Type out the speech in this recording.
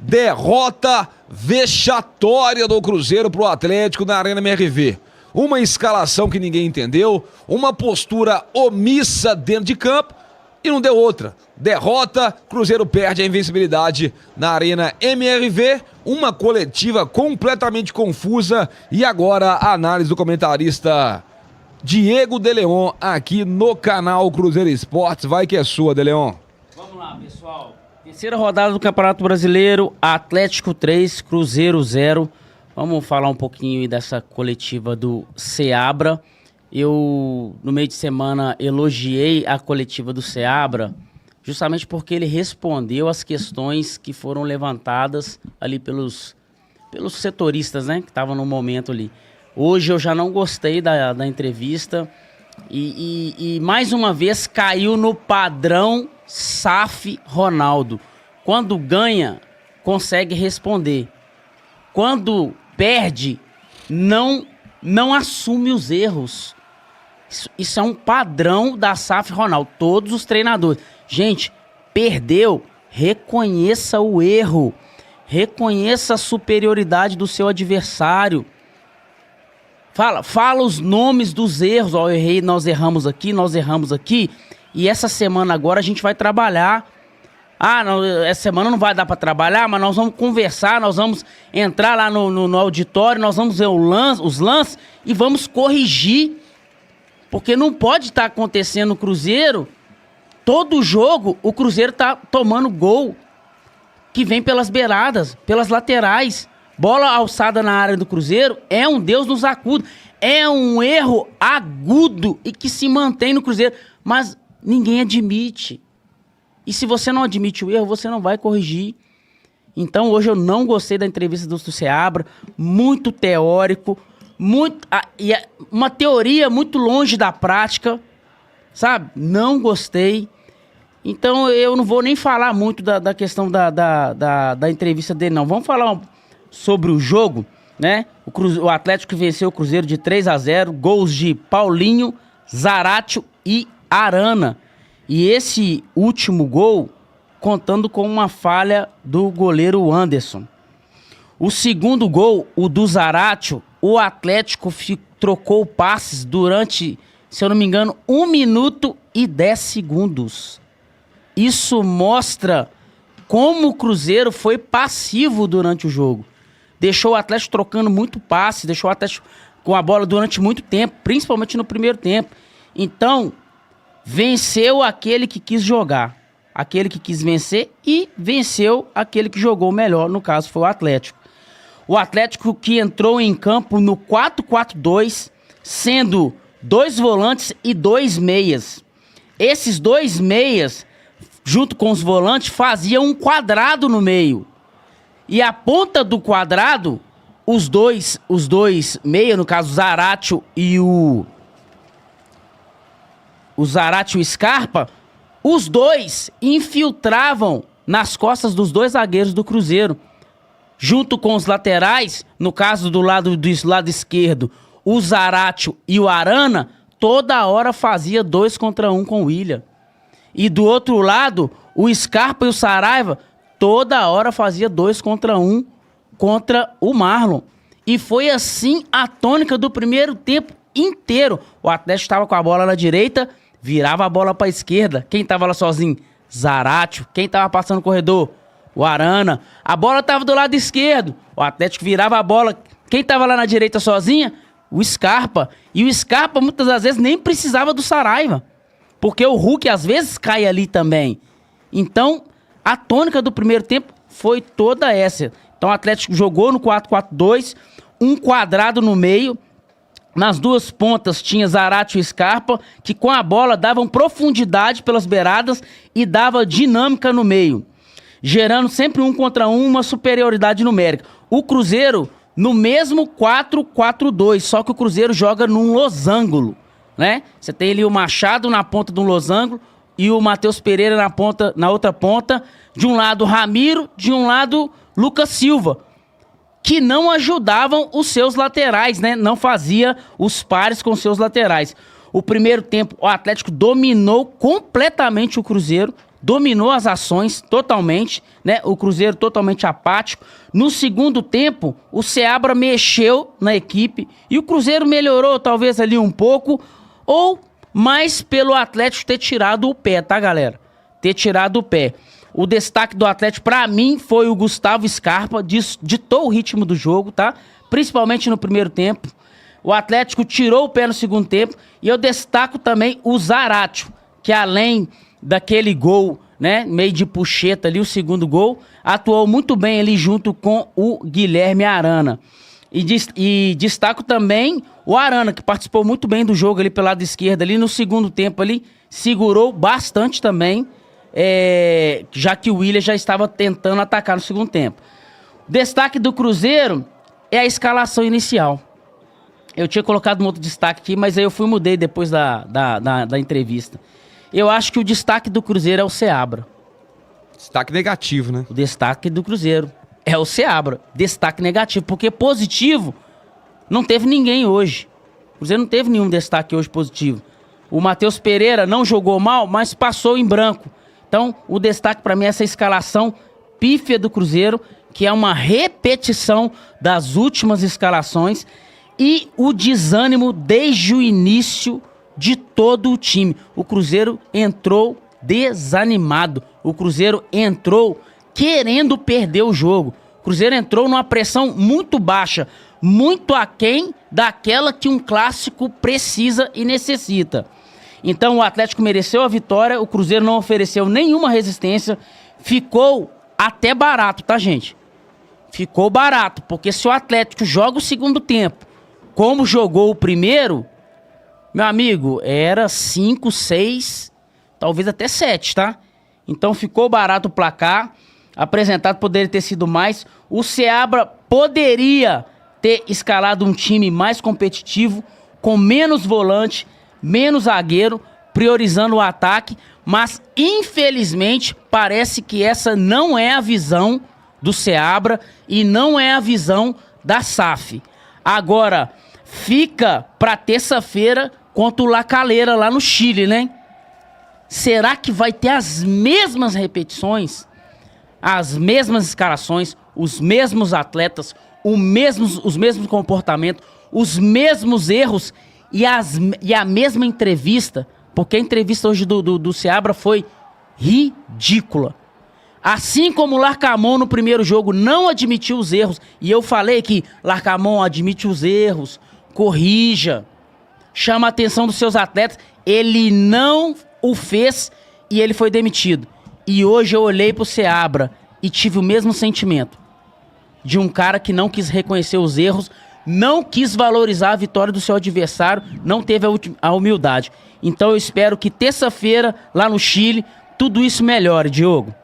Derrota vexatória do Cruzeiro pro Atlético na Arena MRV. Uma escalação que ninguém entendeu, uma postura omissa dentro de campo e não deu outra. Derrota, Cruzeiro perde a invencibilidade na Arena MRV, uma coletiva completamente confusa e agora a análise do comentarista Diego de Leon aqui no canal Cruzeiro Esportes. Vai que é sua, de Leon. Vamos lá, pessoal. Terceira rodada do Campeonato Brasileiro, Atlético 3, Cruzeiro 0. Vamos falar um pouquinho aí dessa coletiva do Seabra. Eu, no meio de semana, elogiei a coletiva do Seabra justamente porque ele respondeu as questões que foram levantadas ali pelos setoristas, né, que estavam no momento ali. Hoje eu já não gostei da entrevista e mais uma vez caiu no padrão SAF Ronaldo. Quando ganha, consegue responder. Quando perde, não assume os erros. Isso é um padrão da SAF Ronaldo. Todos os treinadores. Gente, perdeu, reconheça o erro. Reconheça a superioridade do seu adversário. Fala os nomes dos erros. Ó, eu errei, nós erramos aqui. E essa semana agora a gente vai trabalhar. Essa semana não vai dar para trabalhar, mas nós vamos conversar, nós vamos entrar lá no auditório, nós vamos ver os lances e vamos corrigir. Porque não pode estar acontecendo no Cruzeiro, todo jogo o Cruzeiro tá tomando gol que vem pelas beiradas, pelas laterais. Bola alçada na área do Cruzeiro é um Deus nos acuda. É um erro agudo e que se mantém no Cruzeiro, mas ninguém admite. E se você não admite o erro, você não vai corrigir. Então hoje eu não gostei da entrevista do Seabra, muito teórico, uma teoria muito longe da prática, sabe? Não gostei. Então eu não vou nem falar muito da questão da entrevista dele, não. Vamos falar sobre o jogo, né? O Atlético venceu o Cruzeiro de 3-0, gols de Paulinho, Zaratio e Arana. E esse último gol, contando com uma falha do goleiro Anderson. O segundo gol, o do Zaratio, o Atlético trocou passes durante, se eu não me engano, 1 minuto e 10 segundos. Isso mostra como o Cruzeiro foi passivo durante o jogo. Deixou o Atlético trocando muito passe, deixou o Atlético com a bola durante muito tempo, principalmente no primeiro tempo. Então, venceu aquele que quis jogar, aquele que quis vencer e venceu aquele que jogou melhor, no caso foi o Atlético. O Atlético que entrou em campo no 4-4-2, sendo 2 volantes e 2 meias. Esses 2 meias, junto com os volantes, faziam um quadrado no meio. E a ponta do quadrado, os dois meias, no caso o Zaratio e o Zaratio e o Scarpa, os dois infiltravam nas costas dos 2 zagueiros do Cruzeiro. Junto com os laterais, no caso do lado esquerdo, o Zaratio e o Arana, toda hora fazia 2 contra 1 com o William. E do outro lado, o Scarpa e o Saraiva, toda hora fazia 2 contra 1 contra o Marlon. E foi assim a tônica do primeiro tempo inteiro. O Atlético estava com a bola na direita, virava a bola para a esquerda. Quem estava lá sozinho? Zaratio. Quem estava passando no corredor? O Arana. A bola estava do lado esquerdo. O Atlético virava a bola. Quem estava lá na direita sozinha? O Scarpa. E o Scarpa, muitas das vezes, nem precisava do Saraiva. Porque o Hulk, às vezes, cai ali também. Então, a tônica do primeiro tempo foi toda essa. Então, o Atlético jogou no 4-4-2, um quadrado no meio. Nas 2 pontas tinha Zaratio e Scarpa, que com a bola davam profundidade pelas beiradas e dava dinâmica no meio, gerando sempre 1 contra 1, uma superioridade numérica. O Cruzeiro no mesmo 4-4-2, só que o Cruzeiro joga num losango, né? Você tem ali o Machado na ponta de um losango e o Matheus Pereira na outra ponta. De um lado Ramiro, de um lado Lucas Silva, que não ajudavam os seus laterais, né? Não fazia os pares com seus laterais. O primeiro tempo, o Atlético dominou completamente o Cruzeiro, dominou as ações totalmente, né? O Cruzeiro totalmente apático. No segundo tempo, o Seabra mexeu na equipe e o Cruzeiro melhorou talvez ali um pouco, ou mais pelo Atlético ter tirado o pé, tá, galera? Ter tirado o pé. O destaque do Atlético, pra mim, foi o Gustavo Scarpa, ditou o ritmo do jogo, tá? Principalmente no primeiro tempo. O Atlético tirou o pé no segundo tempo. E eu destaco também o Zaratio, que além daquele gol, né, meio de puxeta ali, o segundo gol, atuou muito bem ali junto com o Guilherme Arana. E destaco também o Arana, que participou muito bem do jogo ali pelo lado esquerdo ali, no segundo tempo ali, segurou bastante também, já que o Willian já estava tentando atacar no segundo tempo. Destaque do Cruzeiro é a escalação inicial. Eu tinha colocado um outro destaque aqui, mas aí eu mudei depois da entrevista. Eu acho que o destaque do Cruzeiro é o Seabra. Destaque negativo, né? O destaque do Cruzeiro é o Seabra. Destaque negativo, porque positivo não teve ninguém hoje. O Cruzeiro não teve nenhum destaque hoje positivo. O Matheus Pereira não jogou mal, mas passou em branco. Então, o destaque para mim é essa escalação pífia do Cruzeiro, que é uma repetição das últimas escalações, e o desânimo desde o início de todo o time. O Cruzeiro entrou desanimado. O Cruzeiro entrou querendo perder o jogo. O Cruzeiro entrou numa pressão muito baixa, muito aquém daquela que um clássico precisa e necessita. Então o Atlético mereceu a vitória, o Cruzeiro não ofereceu nenhuma resistência, ficou até barato, tá, gente? Ficou barato, porque se o Atlético joga o segundo tempo como jogou o primeiro, meu amigo, era 5, 6, talvez até 7, tá? Então ficou barato o placar, apresentado poderia ter sido mais. O Seabra poderia ter escalado um time mais competitivo, com menos volante, menos zagueiro, priorizando o ataque, mas infelizmente parece que essa não é a visão do Seabra e não é a visão da SAF. Agora, fica pra terça-feira contra o La Calera lá no Chile, né? Será que vai ter as mesmas repetições? As mesmas escalações, os mesmos atletas, os mesmos comportamentos, os mesmos erros e a mesma entrevista? Porque a entrevista hoje do Seabra foi ridícula. Assim como o Larcamon no primeiro jogo não admitiu os erros, e eu falei que Larcamon admite os erros, corrija, chama a atenção dos seus atletas, ele não o fez e ele foi demitido. E hoje eu olhei pro Seabra e tive o mesmo sentimento de um cara que não quis reconhecer os erros, não quis valorizar a vitória do seu adversário, não teve a humildade. Então eu espero que terça-feira, lá no Chile, tudo isso melhore, Diogo.